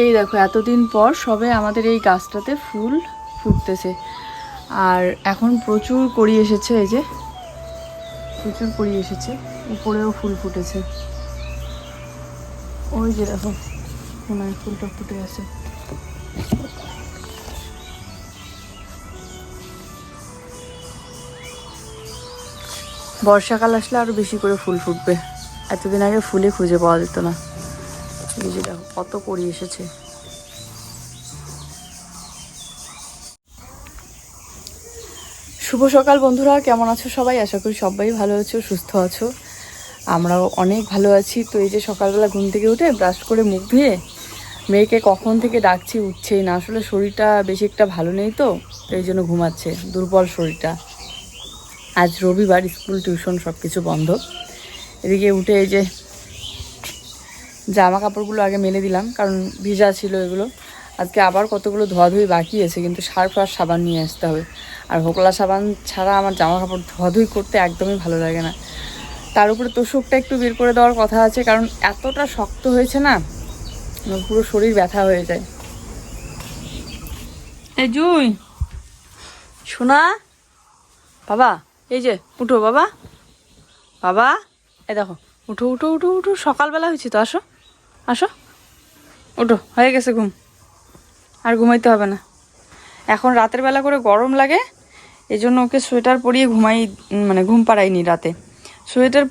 এই দেখো এতদিন পর সবে আমাদের এই গাছটাতে ফুল ফুটতেছে। আর এখন প্রচুর কড়ি এসেছে, এই যে প্রচুর কড়ি এসেছে, উপরেও ফুল ফুটেছে। ওই যে দেখো কোনায় ফুলটা ফুটে আছে। বর্ষাকাল আসলে আরো বেশি করে ফুল ফুটবে। এতদিন আগে ফুলে খুঁজে পাওয়া যেত না। এই যে দেখো কত কড়ি এসেছে। শুভ সকাল বন্ধুরা, কেমন আছো সবাই? আশা করি সবাই ভালো আছো, সুস্থ আছো। আমরাও অনেক ভালো আছি। তো এই যে সকালবেলা ঘুম থেকে উঠে ব্রাশ করে মুখ ধুয়ে মেয়েকে কখন থেকে ডাকছি, উঠছেই না। আসলে শরীরটা বেশি একটা ভালো নেই, তো এই জন্য ঘুমাচ্ছে, দুর্বল শরীরটা। আজ রবিবার, স্কুল টিউশন সব কিছু বন্ধ। এদিকে উঠে এই যে জামা কাপড়গুলো আগে মেলে দিলাম, কারণ ভিজা ছিল এগুলো। আজকে আবার কতগুলো ধোয়াধুয়ি বাকি আছে, কিন্তু সার্ফ আর সাবান নিয়ে আসতে হবে। আর হোকলা সাবান ছাড়া আমার জামা কাপড় ধোয়াধুয়ি করতে একদমই ভালো লাগে না। তার উপরে তোষকটা একটু বের করে দেওয়ার কথা আছে, কারণ এতটা শক্ত হয়েছে না, পুরো শরীর ব্যথা হয়ে যায়। এই জুই শোনা বাবা, এই যে উঠো বাবা, বাবা এই দেখো, উঠো উঠো উঠো উঠো, সকালবেলা হয়েছে তো, আসো আসো, উঠো, হয়ে গেছে ঘুম, আর ঘুমাইতে হবে না। এখন রাতের বেলা করে গরম লাগে, এই জন্য ওকে সোয়েটার পরিয়ে ঘুম পাড়াইনি রাতে। সোয়েটার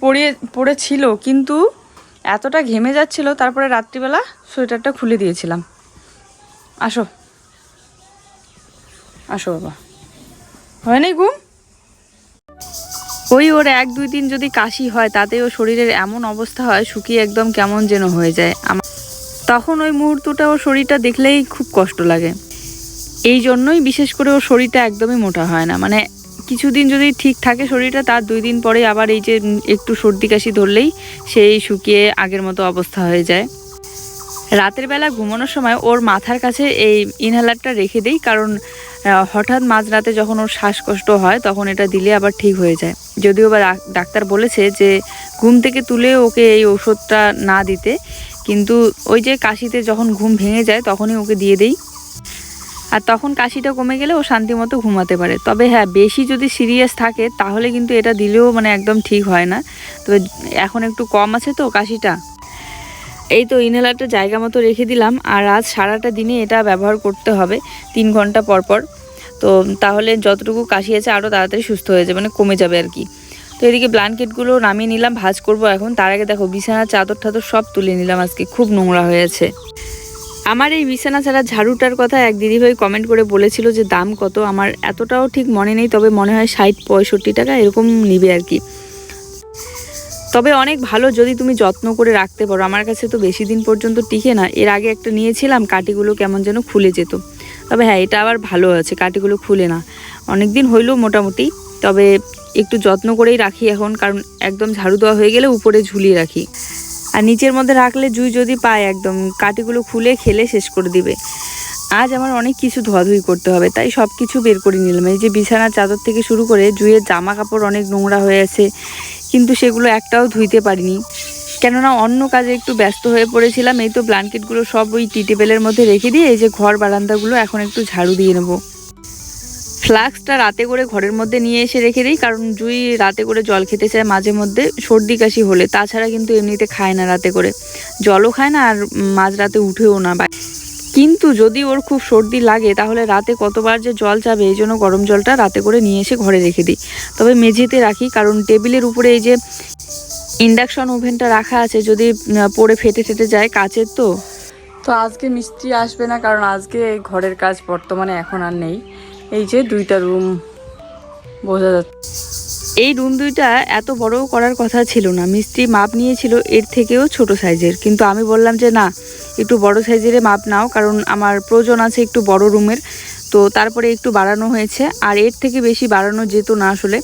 পরেছিল, কিন্তু এতটা ঘেমে যাচ্ছিল, তারপরে রাত্রিবেলা সোয়েটারটা খুলে দিয়েছিলাম। আসো আসো বাবা, হয়নি ঘুম? ওর 1-2 দিন যদি কাশি হয়, তাতে ও শরীরের এমন অবস্থা হয়, শুকিয়ে একদম কেমন যেন হয়ে যায়। তখন ওই মুহূর্তটা ওর শরীরটা দেখলেই খুব কষ্ট লাগে। এই জন্যই বিশেষ করে ওর শরীরটা একদমই মোটা হয় না। মানে কিছুদিন যদি ঠিক থাকে শরীরটা, তার 2 দিন পরে আবার এই যে একটু সর্দি কাশি ধরলেই সেই শুকিয়ে আগের মতো অবস্থা হয়ে যায়। রাতের বেলা ঘুমানোর সময় ওর মাথার কাছে এই ইনহেলারটা রেখে দিই, কারণ হঠাৎ মাঝরাতে যখন ওর শ্বাসকষ্ট হয়, তখন এটা দিলে আবার ঠিক হয়ে যায়। যদিও বা ডাক্তার বলেছে যে ঘুম থেকে তুলে ওকে এই ওষুধটা না দিতে, কিন্তু ওই যে কাশিতে যখন ঘুম ভেঙে যায় তখনই ওকে দিয়ে দেই। আর তখন কাশিটা কমে গেলে ও শান্তি মতো ঘুমাতে পারে। তবে হ্যাঁ, বেশি যদি সিরিয়াস থাকে তাহলে কিন্তু এটা দিলেও একদম ঠিক হয় না। তবে এখন একটু কম আছে তো কাশিটা। এই তো ইনহেলারটা জায়গা মতো রেখে দিলাম। আর আজ সারাটা দিনে এটা ব্যবহার করতে হবে 3 ঘন্টা পর পর। তো তাহলে যতটুকু কাশি আছে আরও তাড়াতাড়ি সুস্থ হয়ে যাবে, কমে যাবে আর কি। তো এদিকে ব্ল্যাঙ্কেটগুলো নামিয়ে নিলাম, ভাঁজ করব এখন। তার আগে দেখো বিছানার চাদর টাদর সব তুলে নিলাম, আজকে খুব নোংরা হয়েছে। আমার এই বিছানা ছাড়া ঝাড়ুটার কথা এক দিদিভাই কমেন্ট করে বলেছিল যে দাম কত। আমার এতটাও ঠিক মনে নেই, তবে মনে হয় 60-65 টাকা এরকম নিবে আর কি। তবে অনেক ভালো যদি তুমি যত্ন করে রাখতে পারো। আমার কাছে তো বেশি দিন পর্যন্ত টিকে না। এর আগে একটা নিয়েছিলাম, কাটিগুলো কেমন যেন খুলে যেত। তবে হ্যাঁ, এটা আবার ভালো আছে, কাটিগুলো খুলে না। অনেক দিন হইলো মোটামুটি। তবে একটু যত্ন করেই রাখি এখন, কারণ একদম ঝাড়ু দেওয়া হয়ে গেলে উপরে ঝুলিয়ে রাখি। আর নিচের মধ্যে রাখলে জুই যদি পায়, একদম কাটিগুলো খুলে খেলে শেষ করে দিবে। আজ আমার অনেক কিছু ধোয়াধুয়ি করতে হবে, তাই সব কিছু বের করে নিলাম। এই যে বিছানার চাদর থেকে শুরু করে জুইয়ের জামা কাপড় অনেক নোংরা হয়ে আছে, কিন্তু সেগুলো একটাও ধুইতে পারিনি, কেননা অন্য কাজে একটু ব্যস্ত হয়ে পড়েছিলাম। এই তো ব্ল্যাঙ্কেটগুলো সব ওই টি টেবিলের মধ্যে রেখে দিয়ে এই যে ঘর বারান্দাগুলো এখন একটু ঝাড়ু দিয়ে নেবো। ফ্লাস্কটা রাতে করে ঘরের মধ্যে নিয়ে এসে রেখে দিই, কারণ জুই রাতে করে জল খেতে চায় মাঝে মধ্যে, সর্দি কাশি হলে। তাছাড়া কিন্তু এমনিতে খায় না রাতে করে, জলও খায় না, আর মাঝরাতে উঠেও না। কিন্তু যদি ওর খুব সর্দি লাগে, তাহলে রাতে কতবার যে জল চাবে, এই জন্য গরম জলটা রাতে করে নিয়ে এসে ঘরে রেখে দিই। তবে মেঝেতে রাখি, কারণ টেবিলের উপরে এই যে ইন্ডাকশন ওভেনটা রাখা আছে, যদি পড়ে ফেটে যায়, কাচের তো। তো আজকে মিস্ত্রি আসবে না, কারণ আজকে এই ঘরের কাজ বর্তমানে এখন আর নেই। এই যে 2টা রুম বোঝা যাচ্ছে। এই রুম 2টা এত বড় করার কথা ছিল না, মিস্ত্রি মাপ নিয়েছিল এর থেকেও ছোট সাইজের, কিন্তু আমি বললাম যে না, একটু বড় সাইজের মাপ নাও, কারণ আমার প্রয়োজন আছে একটু বড় রুমের। তো তারপরে একটু বাড়ানো হয়েছে, আর এর থেকে বেশি বাড়ানো যেত না আসলে,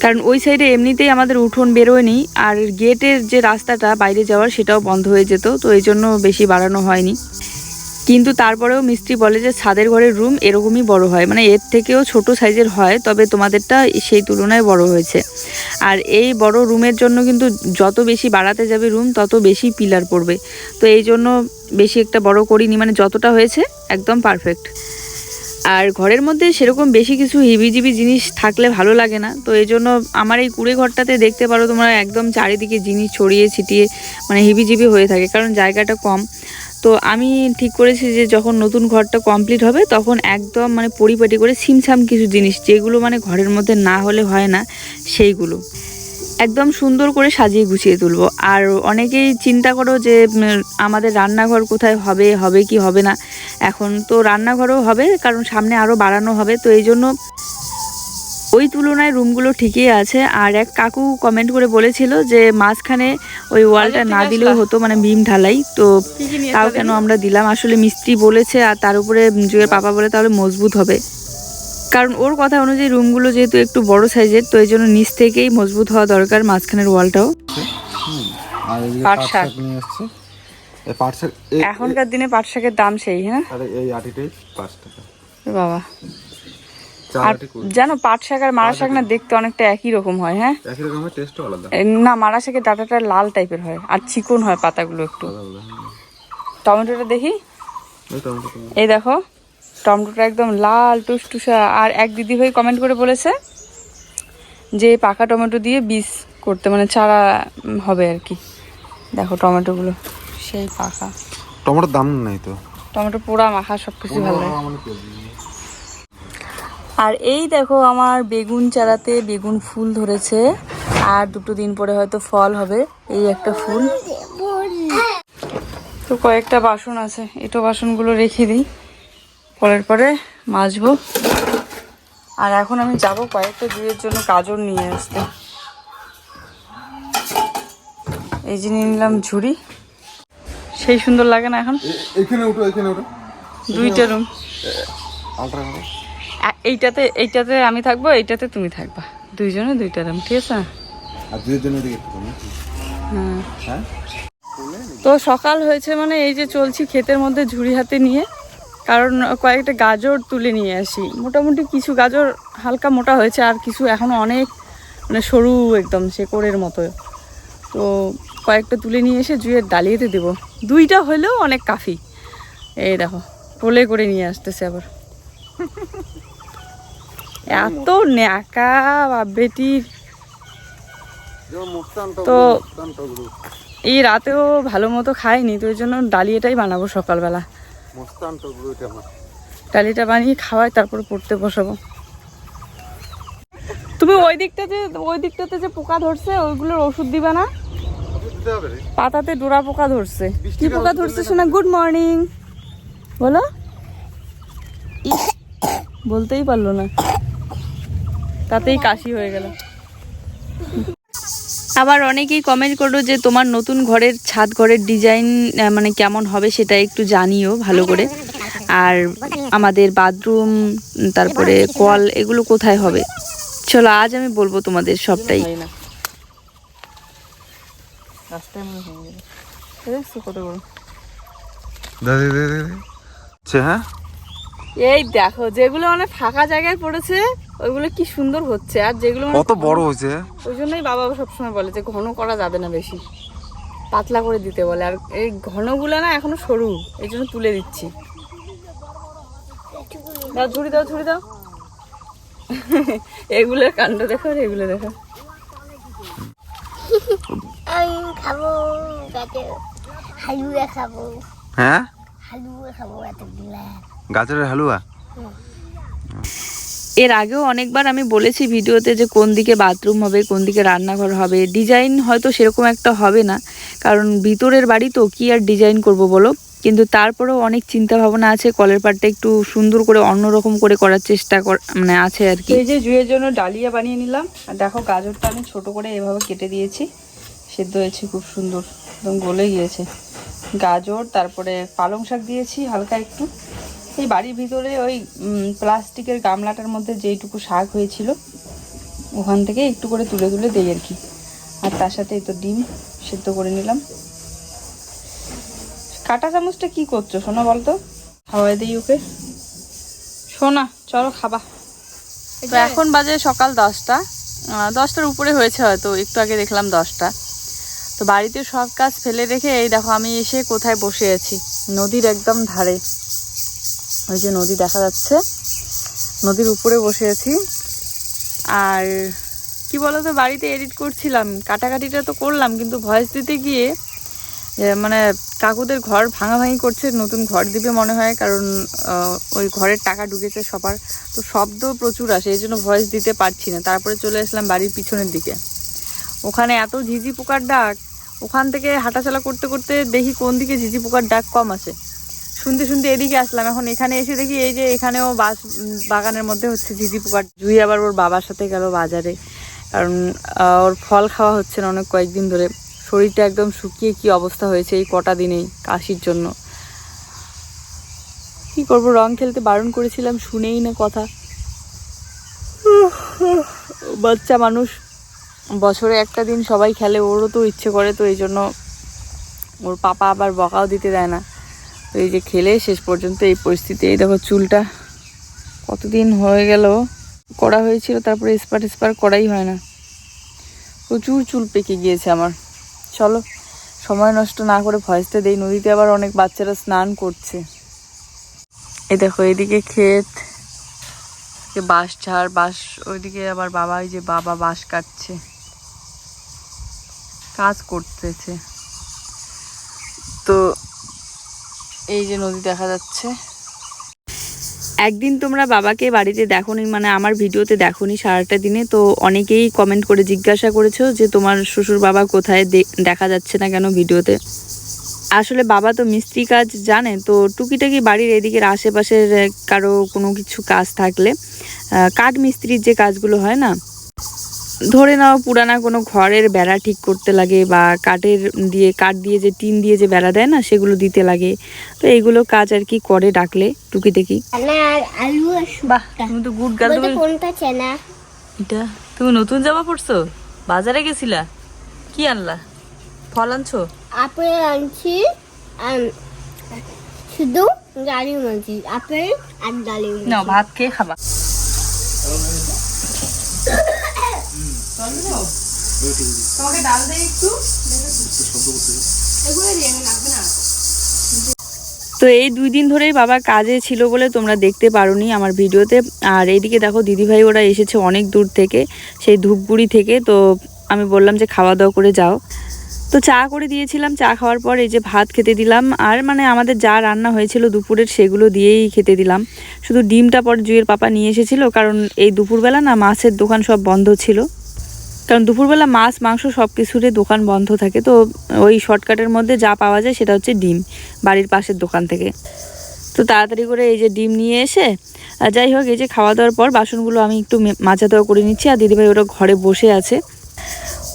কারণ ওই সাইডে এমনিতেই আমাদের উঠোন বেরোয়নি, আর গেটের যে রাস্তাটা বাইরে যাওয়ার সেটাও বন্ধ হয়ে যেত, তো এই জন্য বেশি বাড়ানো হয়নি। কিন্তু তারপরেও মিস্ত্রি বলে যে ছাদের ঘরের রুম এরকমই বড় হয়, এর থেকেও ছোট সাইজের হয়, তবে তোমাদেরটা সেই তুলনায় বড় হয়েছে। আর এই বড় রুমের জন্য কিন্তু যত বেশি বাড়াতে যাবে রুম তত বেশি পিলার পড়বে, তো এই জন্য বেশি একটা বড় করিনি, মানে যতটা হয়েছে একদম পারফেক্ট। আর ঘরের মধ্যে সেরকম বেশি কিছু হিবিজিবি জিনিস থাকলে ভালো লাগে না, তো এই জন্য আমার এই কুড়ে ঘরটাতে দেখতে পারো তোমরা একদম চারিদিকে জিনিস ছড়িয়ে ছিটিয়ে মানে হিবিজিবি হয়ে থাকে, কারণ জায়গাটা কম। তো আমি ঠিক করেছি যে যখন নতুন ঘরটা কমপ্লিট হবে তখন একদম মানে পরিপাটি করে ছিমছাম কিছু জিনিস যেগুলো মানে ঘরের মধ্যে না হলে হয় না সেইগুলো একদম সুন্দর করে সাজিয়ে গুছিয়ে তুলবো। আর অনেকেই চিন্তা করো যে আমাদের রান্নাঘর কোথায় হবে, হবে কি হবে না। এখন তো রান্নাঘরও হবে, কারণ সামনে আরও বাড়ানো হবে, তো এই জন্য ওই তুলনায় রুমগুলো ঠিকই আছে। আর এক কাকু কমেন্ট করে বলেছিল যে মাঝখানে ওই ওয়ালটা না দিলেও হতো, মানে বিম ঢালাই, তো তাও কেন আমরা দিলাম। আসলে মিস্ত্রি বলেছে আর তার উপরে জুয়ের পাপা বলে তাহলে মজবুত হবে, কারণ ওর কথা অনুযায়ী রুমগুলো যেহেতু একটু বড় সাইজের, তো এই জন্য নিচ থেকেই মজবুত হওয়া দরকার মাঝখানের ওয়ালটাও। এখনকার দিনে পাট শাকের দাম সেই, হ্যাঁ বাবা। আর জানো পাট শাক আর মারা শাক না দেখতে অনেকটা একই রকম হয়, হ্যাঁ না, মারা শাকের ডাঁটাটা লাল টাইপের হয় আর চিকন হয় পাতাগুলো একটু। টমেটোটা দেখি, এই দেখো টমেটোটা একদম লাল টুসটুসা। আর এক দিদি ভাই কমেন্ট করে বলেছে যে পাকা টমেটো দিয়ে বীজ করতে, মানে চারা হবে আর কি। দেখো টমেটোগুলো সেই পাকা, টমেটোর দাম নাই তো, টমেটো পোড়া মাখা সবকিছু ভালো লাগে। আর এই দেখো আমার বেগুন চারাতে বেগুন ফুল ধরেছে, আর 2 দিন পরে হয়তো ফল হবে। এই একটা ফুল, তো কয়েকটা বাসন আছে, এটো বাসনগুলো রেখে দিই, পরের পরে মাজবো। আর এখন আমি যাব কয়েকটা জুয়ের জন্য গাজর নিয়ে আসতে। এই যে নিয়ে নিলাম ঝুড়ি, সেই সুন্দর লাগে না এখন? এখানে উঠো, এখানে উঠো। 2টা রুম, এইটাতে আমি থাকবো, এইটাতে তুমি থাকবা, দুইজনে 2টা রুম, ঠিক আছে? হ্যাঁ। তো সকাল হয়েছে মানে এই যে চলছি ক্ষেতের মধ্যে ঝুড়ি হাতে নিয়ে, কারণ কয়েকটা গাজর তুলে নিয়ে আসি। মোটামুটি কিছু গাজর হালকা মোটা হয়েছে, আর কিছু এখনও অনেক মানে সরু একদম শেকড়ের মতো, তো কয়েকটা তুলে নিয়ে এসে জুয়ের ডালিয়েতে দেবো। 2টা হলেও অনেক কাফি। এই দেখো কোলে করে নিয়ে আসতেছে আবার, এত ন্যাকা বেটির। তো এই রাতেও ভালো মতো খাইনি, তো ওই জন্য ডালিয়াটাই বানাবো সকালবেলা। ডালিটা বানিয়ে খাওয়াই তারপরে পড়তে বসাবো। তুমি ওই দিকটাতে যে পোকা ধরছে ওইগুলোর ওষুধ দিবা না? পাতাতে ডোরা পোকা ধরছে। কি পোকা ধরছে শোনা? গুড মর্নিং বলো, বলতেই পারলো না, তাতেই কাশি হয়ে গেল। আবার অনেকেই কমেন্ট করো যে তোমার নতুন ঘরের ছাদ ঘরের ডিজাইন মানে কেমন হবে সেটা একটু জানিও ভালো করে। আর আমাদের বাথরুম তারপরে কল এগুলো কোথায় হবে, চলো আজ আমি বলবো তোমাদের সবটাই। এই দেখো যেগুলো মানে ফাঁকা জায়গায় পড়েছে ওইগুলো কি সুন্দর হচ্ছে, আর যেগুলো কত বড় হয়েছে। ওই জন্যই বাবা সবসময় বলে যে ঘন করা যাবে না, বেশি পাতলা করে দিতে বলে। আর এই ঘনগুলো না এখনো সরু, এই জন্য তুলে দিচ্ছি। দাও ঝুড়ি দাও, ঝুড়ি দাও। এগুলোর কাণ্ড দেখো, আর এগুলো দেখো। আমি খাবো হালুয়া, খাবো। হ্যাঁ হালুয়া খাবো, এতগুলা গাজরের হালুয়া। এর আগেও অনেকবার আমি বলেছি ভিডিওতে যে কোন দিকে বাথরুম হবে, কোন দিকে রান্নাঘর হবে। ডিজাইন হয়তো সেরকম একটা হবে না, কারণ ভিতরের বাড়ি তো কি আর ডিজাইন করব বলো। কিন্তু তারপরেও অনেক চিন্তা ভাবনা আছে, কলের পাড়টা একটু সুন্দর করে অন্যরকম করে করার চেষ্টা মানে আছে আর কি। এই যে জুয়ের জন্য ডালিয়া বানিয়ে নিলাম, আর দেখো গাজরটা আমি ছোট করে এভাবে কেটে দিয়েছি, সেদ্ধ হয়েছে খুব সুন্দর, একদম গলে গিয়েছে। গাজর তারপরে পালং শাক দিয়েছি হালকা একটু। এই বাড়ির ভিতরে ওই প্লাস্টিকের গামলাটার মধ্যে যেইটুকু শাক হয়েছিল ওখান থেকে একটু করে তুলে তুলে দিই আর কি। আর তার সাথে এই তো ডিম সেদ্ধ করে নিলাম। কাঁটা চামচটা কি করছো সোনা বলতো? খাওয়াই দিই ওকে। সোনা চলো খাবা। তো এখন বাজে সকাল 10টা। 10টার উপরে হয়েছে, হয়তো একটু আগে দেখলাম 10টা। তো বাড়িতে সব কাজ ফেলে রেখে এই দেখো আমি এসে কোথায় বসে আছি, নদীর একদম ধারে। ওই যে নদী দেখা যাচ্ছে, নদীর উপরে বসে আছি। আর কি বলতো, বাড়িতে এডিট করছিলাম, কাটাকাটিটা তো করলাম, কিন্তু ভয়েস দিতে গিয়ে মানে কাকুদের ঘর ভাঙাভাঙি করছে, নতুন ঘর দিবে মনে হয়, কারণ ওই ঘরের টাকা ঢুকেছে সবার। তো শব্দ প্রচুর আসে, এই জন্য ভয়েস দিতে পারছি না। তারপরে চলে আসলাম বাড়ির পিছনের দিকে, ওখানে এত ঝিঝি পোকার ডাক। ওখান থেকে হাঁটাচলা করতে করতে দেখি কোন দিকে ঝিঝি পোকার ডাক কম আসে, শুনতে শুনতে এদিকে আসলাম। এখন এখানে এসে দেখি এই যে এখানেও বাগানের মধ্যে হচ্ছে ঝিঝি পোকার। জুই আবার ওর বাবার সাথে গেল বাজারে, কারণ ওর ফল খাওয়া হচ্ছে না অনেক কয়েকদিন ধরে। শরীরটা একদম শুকিয়ে কি অবস্থা হয়েছে এই কটা দিনেই কাশির জন্য। কি করবো, রং খেলতে বারণ করেছিলাম, শুনেই না কথা। বাচ্চা মানুষ, বছরে একটা দিন সবাই খেলে, ওরও তো ইচ্ছে করে, তো এই জন্য ওর পাপা আবার বকাও দিতে দেয় না। তো এই যে খেলে শেষ পর্যন্ত এই পরিস্থিতি। এই দেখো চুলটা কতদিন হয়ে গেল করা হয়েছিল, তারপরে স্পার করাই হয় না, প্রচুর চুল পেকে গিয়েছে আমার। চলো সময় নষ্ট না করে ভয়েসটা দেই। নদীতে আবার অনেক বাচ্চারা স্নান করছে। এই দেখো এদিকে ক্ষেত, বাঁশ ঝাড়, বাঁশ, ওইদিকে আবার বাবা, এই যে বাবা বাঁশ কাটছে, কাজ করতেছে। তো এই যে নদী দেখা যাচ্ছে। একদিন তোমরা বাবাকে বাড়িতে দেখোনি, মানে আমার ভিডিওতে দেখোনি সারাটা দিনে, তো অনেকেই কমেন্ট করে জিজ্ঞাসা করেছো যে তোমার শ্বশুর বাবা কোথায়, দেখা যাচ্ছে না কেন ভিডিওতে। আসলে বাবা তো মিস্ত্রি কাজ জানে, তো টুকিটাকি বাড়ির এদিকের আশেপাশের কারো কোনো কিছু কাজ থাকলে, কাঠ মিস্ত্রির যে কাজগুলো হয় না, ধরে নাও পুরানা কোনো ঘরের বেড়া ঠিক করতে লাগে, বা কাঠ দিয়ে যে টিন দিয়ে যে বেড়া দেয় না, সেগুলো দিতে লাগে। তো এইগুলো কাজ আর কি করে ডাকলে টুকিটাকি। আলু বাহ, তুমি তো গুড গার্ল। কোনটা চেনা? এটা তুমি নতুন জামা পরছো, বাজারে গেছিলা, কি আনলা? ফল আনছো? আপেল আনছি, শুধু ডালিম আনছি, আপেল আর ডালিম। নাও ভাত খেয়ে খাবা। তোমাকে ডাল দেই একটু। তো এই 2 দিন ধরেই বাবা কাজে ছিল বলে তোমরা দেখতে পারোনি আমার ভিডিওতে। আর এইদিকে দেখো দিদিভাই ওরা এসেছে অনেক দূর থেকে, সেই ধূপগুড়ি থেকে। তো আমি বললাম যে খাওয়া দাওয়া করে যাও, তো চা করে দিয়েছিলাম। চা খাওয়ার পর এই যে ভাত খেতে দিলাম, আর মানে আমাদের যা রান্না হয়েছিল দুপুরের সেগুলো দিয়েই খেতে দিলাম। শুধু ডিমটা পর জুয়ের পাপা নিয়ে এসেছিল, কারণ এই দুপুরবেলা না মাছের দোকান সব বন্ধ ছিল, কারণ দুপুরবেলা মাছ মাংস সব কিছুরই দোকান বন্ধ থাকে। তো ওই শর্টকাটের মধ্যে যা পাওয়া যায় সেটা হচ্ছে ডিম, বাড়ির পাশের দোকান থেকে। তো তাড়াতাড়ি করে এই যে ডিম নিয়ে এসে, যাই হোক এই যে খাওয়া দাওয়ার পর বাসনগুলো আমি একটু মাজা ধোয়া করে নিচ্ছি। আর দিদিভাই ওরা ঘরে বসে আছে,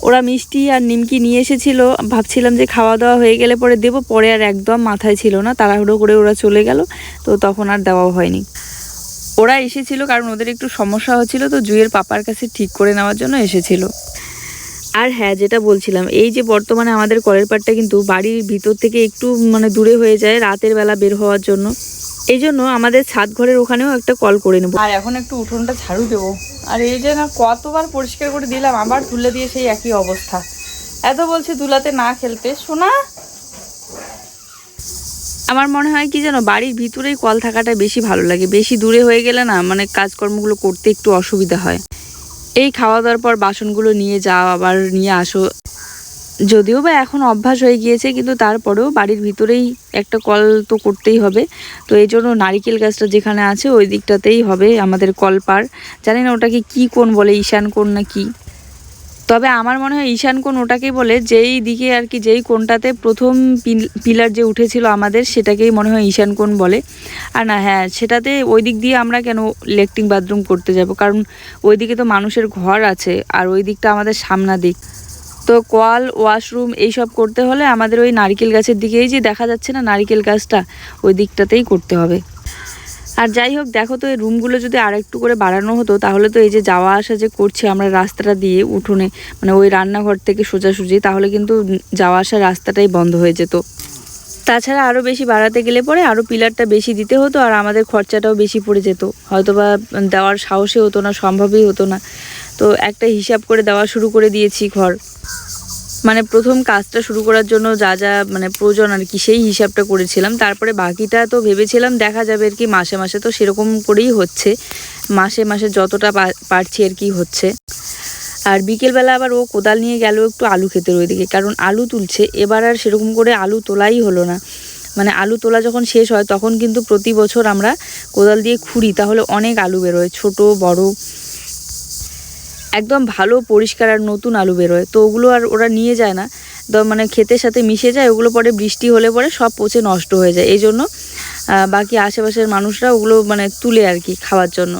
ওরা মিষ্টি আর নিমকি নিয়ে এসেছিলো, ভাবছিলাম যে খাওয়া দাওয়া হয়ে গেলে পরে দেবো, পরে আর একদম মাথায় ছিল না, তাড়াহুড়ো করে ওরা চলে গেল, তো তখন আর দেওয়াও হয়নি। ওরা এসেছিল কারণ ওদের একটু সমস্যা হচ্ছিল, তো জুয়ের পাপার কাছে ঠিক করে নেওয়ার জন্য এসেছিল। আর হ্যাঁ, যেটা বলছিলাম, এই যে বর্তমানে আমাদের কলের পাড়টা কিন্তু বাড়ির ভিতর থেকে একটু মানে দূরে হয়ে যায় রাতের বেলা বের হওয়ার জন্য, এই জন্য আমাদের ছাদ ঘরের ওখানেও একটা কল করে নেবো। আর এখন একটু উঠোনটা ঝাড়ু দেবো। আর এই যে না কতবার পরিষ্কার করে দিলাম, আবার ধুলে দিয়ে সেই একই অবস্থা। এত বলছি ধুলাতে না খেলতে, শোনা। আমার মনে হয় কি জানো, বাড়ির ভিতরেই কল থাকাটা বেশি ভালো লাগে, বেশি দূরে হয়ে গেলে না মানে কাজকর্মগুলো করতে একটু অসুবিধা হয়। এই খাওয়া দাওয়ার পর বাসনগুলো নিয়ে যাও, আবার নিয়ে আসো, যদিও বা এখন অভ্যাস হয়ে গিয়েছে, কিন্তু তারপরেও বাড়ির ভিতরেই একটা কল তো করতেই হবে। তো এই জন্য নারিকেল গাছটা যেখানে আছে ওই দিকটাতেই হবে আমাদের কলপার। জানি না ওটাকে কি কোণ বলে, ঈশান কোণ না কি, তবে আমার মনে হয় ঈশান কোণ ওটাকেই বলে, যেই দিকে আর কি, যেই কোণটাতে প্রথম পিলার যে উঠেছিল আমাদের, সেটাকেই মনে হয় ঈশান কোণ বলে। আর না হ্যাঁ, সেটাতে ওই দিক দিয়ে আমরা কেন লেট্রিন বাথরুম করতে যাব, কারণ ওই দিকে তো মানুষের ঘর আছে, আর ওই দিকটা আমাদের সামনা দিক। তো কল, ওয়াশরুম এইসব করতে হলে আমাদের ওই নারকেল গাছের দিকেই, যে দেখা যাচ্ছে না নারকেল গাছটা, ওই দিকটাতেই করতে হবে। আর যাই হোক দেখো, তো এই রুমগুলো যদি আর একটু করে বাড়ানো হতো, তাহলে তো এই যে যাওয়া আসা যে করছি আমরা রাস্তাটা দিয়ে উঠোনে, মানে ওই রান্নাঘর থেকে সোজাসুজি, তাহলে কিন্তু যাওয়া আসার রাস্তাটাই বন্ধ হয়ে যেত। তাছাড়া আরও বেশি বাড়াতে গেলে পরে আরও পিলারটা বেশি দিতে হতো, আর আমাদের খরচাটাও বেশি পড়ে যেত, হয়তো বা দেওয়ার সাহসই হতো না, সম্ভবই হতো না। তো একটা হিসাব করে দেওয়া শুরু করে দিয়েছি ঘর, মানে প্রথম কাজটা শুরু করার জন্য যা যা মানে প্রয়োজন আর কি সেই হিসাবটা করেছিলাম। তারপরে বাকিটা তো ভেবেছিলাম দেখা যাবে আর কি মাসে মাসে, তো সেরকম করেই হচ্ছে, মাসে মাসে যতটা পারছি আর কি হচ্ছে। আর বিকেলবেলা আবার ও কোদাল নিয়ে গেল একটু আলু খেতে ওইদিকে, কারণ আলু তুলছে। এবার আর সেরকম করে আলু তোলাই হলো না, মানে আলু তোলা যখন শেষ হয় তখন কিন্তু প্রতি বছর আমরা কোদাল দিয়ে খুঁড়ি, তাহলে অনেক আলু বেরোয়, ছোট বড় একদম ভালো পরিষ্কার আর নতুন আলু বেরোয়। তো ওগুলো আর ওরা নিয়ে যায় না, তো মানে ক্ষেতের সাথে মিশে যায়, ওগুলো পরে বৃষ্টি হলে পরে সব পচে নষ্ট হয়ে যায়। এই জন্য বাকি আশেপাশের মানুষরা ওগুলো মানে তুলে আর কি খাওয়ার জন্য।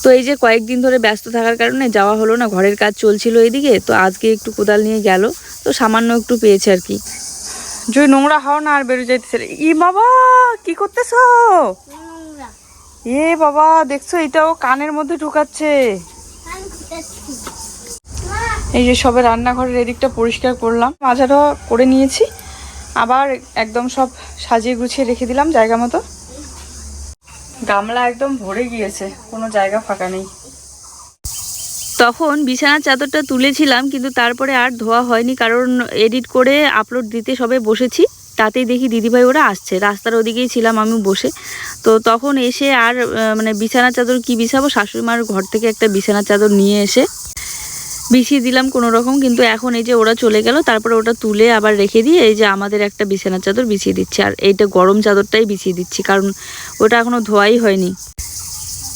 তো এই যে কয়েকদিন ধরে ব্যস্ত থাকার কারণে যাওয়া হলো না, ঘরের কাজ চলছিল এইদিকে, তো আজকে একটু কোদাল নিয়ে গেল, তো সামান্য একটু পেয়েছে আর কি। জয় নোংরা হও না আর বেরো যাইতেছে। ই বাবা কি করতেছো? এ বাবা দেখছো এটাও কানের মধ্যে ঢুকাচ্ছে। এই যে সবে রান্নাঘরের এদিকটা পরিষ্কার করলাম, মাজাটা করে নিয়েছি, আবার একদম সব সাজিয়ে গুছিয়ে রেখে দিলাম জায়গা মতো। গামলা একদম ভরে গিয়েছে, কোনো জায়গা ফাঁকা নেই। তখন বিছানার চাদরটা তুলেছিলাম, কিন্তু তারপরে আর ধোয়া হয়নি, কারণ এডিট করে আপলোড দিতে সবে বসেছি, তাতেই দেখি দিদিভাই ওরা আসছে, রাস্তার ওদিকেই ছিলাম আমি বসে। তো তখন এসে আর মানে বিছানার চাদর কি বিছাবো, শাশুড়িমার ঘর থেকে একটা বিছানার চাদর নিয়ে এসে বিছিয়ে দিলাম কোনো রকম। কিন্তু এখন এই যে ওরা চলে গেল, তারপরে ওটা তুলে আবার রেখে দিয়ে এই যে আমাদের একটা বিছানার চাদর বিছিয়ে দিচ্ছি, আর এইটা গরম চাদরটাই বিছিয়ে দিচ্ছি, কারণ ওটা এখনো ধোয়াই হয়নি।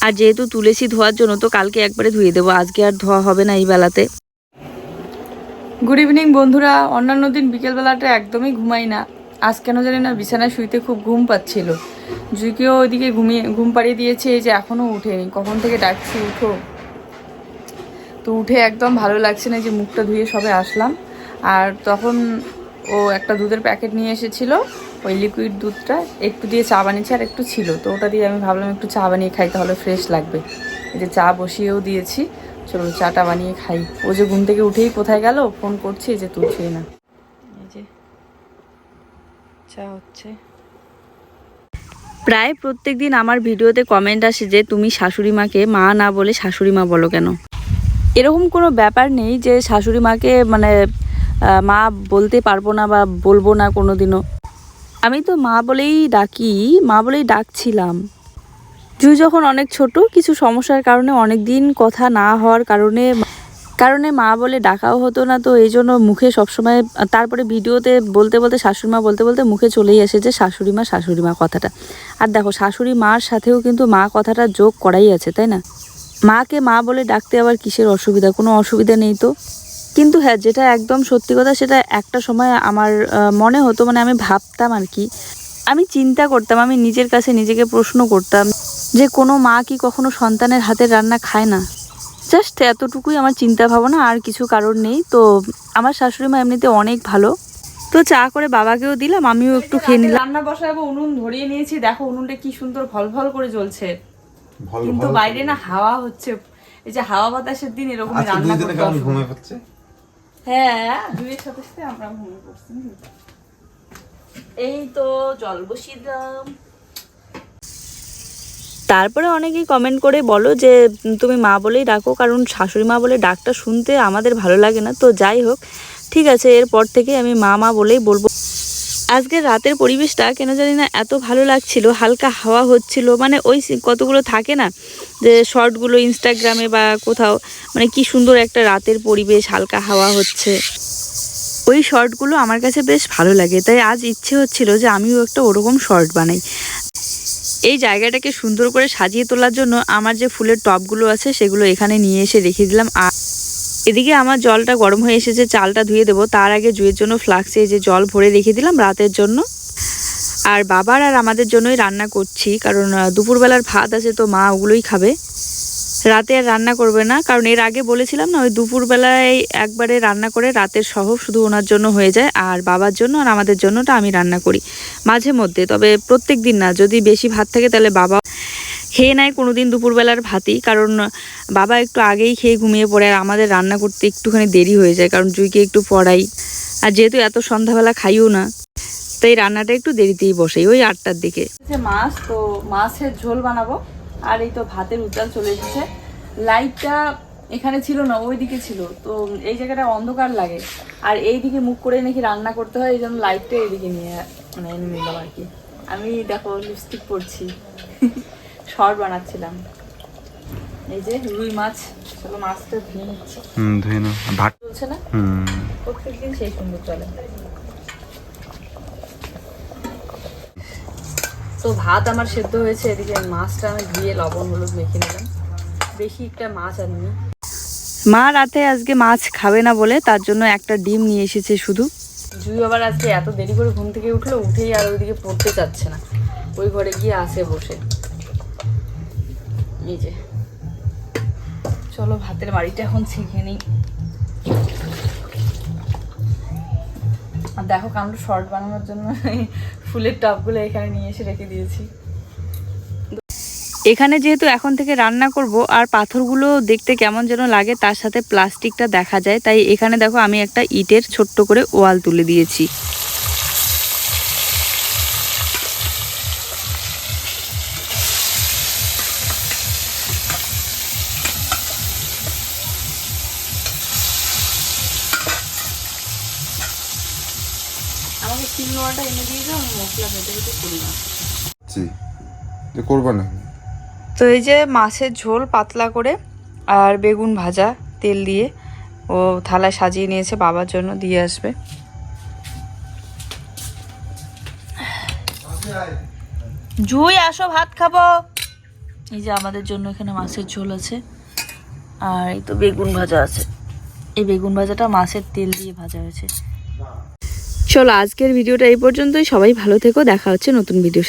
আর যেহেতু তুলেছি ধোয়ার জন্য, তো কালকে একবারে ধুয়ে দেবো, আজকে আর ধোয়া হবে না এই বেলাতে। গুড ইভিনিং বন্ধুরা। অন্যান্য দিন বিকেলবেলাটা একদমই ঘুমাই না, আজ কেন জানি না বিছানায় শুইতে খুব ঘুম পাচ্ছিল। জুইকেও ওইদিকে ঘুম পাড়িয়ে দিয়েছে, এই যে এখনও উঠেনি, কখন থেকে ডাকছি উঠো, তো উঠে একদম ভালো লাগছে না, যে মুখটা ধুয়ে সবে আসলাম। আর তখন ও একটা দুধের প্যাকেট নিয়ে এসেছিলো, ওই লিকুইড দুধটা একটু দিয়ে চা বানিয়েছে, আর একটু ছিল, তো ওটা দিয়ে আমি ভাবলাম একটু চা বানিয়ে খাই, তাহলে ফ্রেশ লাগবে। এই যে চা বসিয়েও দিয়েছি, চলো চাটা বানিয়ে খাই। ও যে ঘুম থেকে উঠেই কোথায় গেল, ফোন করছি, এই যে তুলছেই না। এই যে চা হচ্ছে। প্রায় প্রত্যেক দিন আমার ভিডিওতে কমেন্ট আসে যে তুমি শাশুড়ি মাকে মা না বলে শাশুড়ি মা বলো কেন। এরকম কোনো ব্যাপার নেই যে শাশুড়ি মাকে মানে মা বলতে পারবো না বা বলবো না কোনো দিনও, আমি তো মা বলেই ডাকি, মা বলেই ডাকছিলাম। জুই যখন অনেক ছোট, কিছু সমস্যার কারণে অনেক দিন কথা না হওয়ার কারণে মা বলে ডাকাও হতো না, তো এই জন্য মুখে সবসময়, তারপরে ভিডিওতে বলতে বলতে শাশুড়ি মা বলতে বলতে মুখে চলেই আসে যে শাশুড়ি মা কথাটা। আর দেখো শাশুড়ি মার সাথেও কিন্তু মা কথাটা যোগ করাই আছে, তাই না? মাকে মা বলে ডাকতে আবার কিসের অসুবিধা, কোনো অসুবিধা নেই তো। কিন্তু হ্যাঁ, যেটা একদম সত্যি কথা, সেটা একটা সময় আমার মনে হতো, মানে আমি ভাবতাম আর কি, আমি চিন্তা করতাম, আমি নিজের কাছে নিজেকে প্রশ্ন করতাম যে কোনো মা কি কখনো সন্তানের হাতের রান্না খায় না। জাস্ট এতটুকুই আমার চিন্তা ভাবনা, আর কিছু কারণ নেই। তো আমার শাশুড়ি মা এমনিতে অনেক ভালো। তো চা করে বাবাকেও দিলাম, আমিও একটু খেয়ে নিলাম। রান্না বসাবো, উনুন ধরিয়ে নিয়েছি, দেখো উনুনটা কি সুন্দর ভল ভল করে জ্বলছে, কিন্তু বাইরে না হাওয়া হচ্ছে, এই যে হাওয়া বাতাসের দিন এরকম রান্না করতে। হ্যাঁ, দুইয়ের সাথে সাথে আমরা ঘুমিয়ে পড়ছি। এই তো জল বসিয়ে দিলাম। তারপরে অনেকেই কমেন্ট করে বলো যে তুমি মা বলেই ডাকো, কারণ শাশুড়ি মা বলে ডাকটা শুনতে আমাদের ভালো লাগে না। তো যাই হোক, ঠিক আছে, এরপর থেকে আমি মা মা বলেই বলবো। আজকের রাতের পরিবেশটা কেন জানি না এত ভালো লাগছিল, হালকা হাওয়া হচ্ছিল, মানে ওই কতগুলো থাকে না যে শর্টগুলো ইনস্টাগ্রামে বা কোথাও, মানে কি সুন্দর একটা রাতের পরিবেশ, হালকা হাওয়া হচ্ছে, ওই শর্টগুলো আমার কাছে বেশ ভালো লাগে। তাই আজ ইচ্ছে হচ্ছিল যে আমিও একটা ওরকম শর্ট বানাই। এই জায়গাটাকে সুন্দর করে সাজিয়ে তোলার জন্য আমার যে ফুলের টবগুলো আছে সেগুলো এখানে নিয়ে এসে রেখে দিলাম। আর এদিকে আমার জলটা গরম হয়ে এসেছে, চালটা ধুয়ে দেবো, তার আগে জুয়ের জন্য ফ্লাক্সে যে জল ভরে রেখে দিলাম রাতের জন্য। আর বাবার আর আমাদের জন্যই রান্না করছি, কারণ দুপুরবেলার ভাত আছে, তো মা ওগুলোই খাবে, রাতে আর রান্না করবে না। কারণ এর আগে বলেছিলাম না, ওই দুপুরবেলায় একবারে রান্না করে রাতের সহ শুধু ওনার জন্য হয়ে যায়, আর বাবার জন্য আর আমাদের জন্যটা আমি রান্না করি মাঝে মধ্যে, তবে প্রত্যেক দিন না। যদি বেশি ভাত থাকে তাহলে বাবা খেয়ে নেয় কোনো দিন দুপুরবেলার ভাতই, কারণ বাবা একটু আগেই খেয়ে ঘুমিয়ে পড়ে, আর আমাদের রান্না করতে একটুখানি দেরি হয়ে যায়, কারণ জুইকে একটু পড়াই, আর যেহেতু এত সন্ধ্যাবেলা খাইও না, তাই রান্নাটা একটু দেরিতেই বসাই, ওই 8টার দিকে। মাছ, তো মাছের ঝোল বানাবো, আর এই তো ভাতের উচাল চলে এসেছে। লাইটটা এখানে ছিল না, ওইদিকে ছিল। তো এই জায়গাটা অন্ধকার লাগে, আর এইদিকে মুখ করে নাকি রান্না করতে হয়, এই জন্য লাইটটা এইদিকে নিয়ে মানে এনে নিলাম আর কি। আমি দেখো লিপস্টিক পরছি, শর্ট বানাচ্ছিলাম। এই যে রুই মাছ, চলো মাছটা ধুয়ে নিচ্ছি। ধুয়ে নাও। ভাত চলছে না, হুম। প্রত্যেকদিন সেই সুন্দর চলে। তো ভাত আমার সেদ্ধ হয়েছে, এদিকে মাছটা আমি ধুয়ে লবণ হলুদ মেখে নিলাম। বেশি একটা মাছ আনিনি। মা রাতে আজকে মাছ খাবে না বলে তার জন্য একটা ডিম নিয়ে এসেছে শুধু। জুই আবার আজকে এত দেরি করে ঘুম থেকে উঠলো, উঠেই আর ওইদিকে পড়তে চাচ্ছে না, ওই ঘরে গিয়ে আসে বসে। এই যে চলো ভাতের বাড়িটা এখন ছেঁকে নিই। আর দেখো কামড় শর্ট বানানোর জন্য ফুলের টবগুলো এখানে নিয়ে এসে রেখে দিয়েছি। এখানে যেহেতু এখন থেকে রান্না করব, আর পাথরগুলো দেখতে কেমন যেন লাগে, তার সাথে প্লাস্টিকটা দেখা যায়, তাই এখানে দেখো আমি একটা ইটের ছোট্ট করে ওয়াল তুলে দিয়েছি। আমাকে শিলনোড়াটা এনে দিয়ে দাও, আমি মশলা ভেটে ভেটে করি না। করবা না। তো এই যে মাছের ঝোল পাতলা করে আর বেগুন ভাজা তেল দিয়ে ও থালায় সাজিয়ে নিয়েছে, বাবার জন্য দিয়ে আসবে। জুই আসো ভাত খাবো। এই যে আমাদের জন্য এখানে মাছের ঝোল আছে, আর এই তো বেগুন ভাজা আছে। এই বেগুন ভাজাটা মাছের তেল দিয়ে ভাজা হয়েছে। চলো আজকের ভিডিওটা এই পর্যন্তই। সবাই ভালো থেকো, দেখা হচ্ছে নতুন ভিডিওর সাথে।